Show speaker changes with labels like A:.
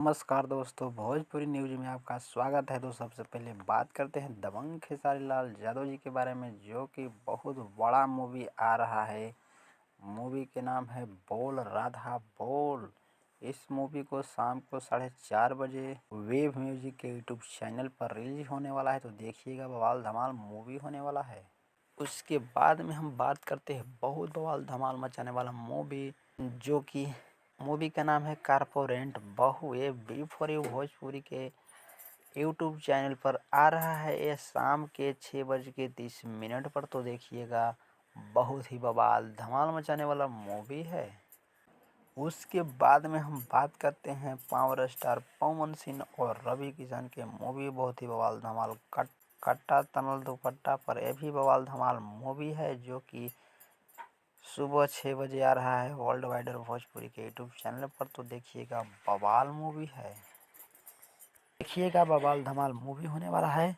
A: नमस्कार दोस्तों, भोजपुरी न्यूज में आपका स्वागत है। दोस्तों, सबसे पहले बात करते हैं दबंग खेसारी लाल यादव जी के बारे में, जो कि बहुत बड़ा मूवी आ रहा है। मूवी के नाम है बोल राधा बोल। इस मूवी को शाम को 4:30 बजे वेब म्यूजिक के यूट्यूब चैनल पर रिलीज होने वाला है, तो देखिएगा, बवाल धमाल मूवी होने वाला है। उसके बाद में हम बात करते हैं बहुत बवाल धमाल मचाने वाला मूवी, जो कि मूवी का नाम है कारपोरेट बहू। ये बी फॉर यू भोजपुरी के यूट्यूब चैनल पर आ रहा है। ये शाम के 6:30 पर, तो देखिएगा, बहुत ही बवाल धमाल मचाने वाला मूवी है। उसके बाद में हम बात करते हैं पावर स्टार पवन सिंह और रवि किशन के मूवी, बहुत ही बवाल धमाल कट्टा तनल दुपट्टा पर। यह भी बवाल धमाल मूवी है, जो कि सुबह 6 बजे आ रहा है वर्ल्ड वाइडर भोजपुरी के यूट्यूब चैनल पर, तो देखिएगा, बवाल मूवी है। देखिएगा, बवाल धमाल मूवी होने वाला है।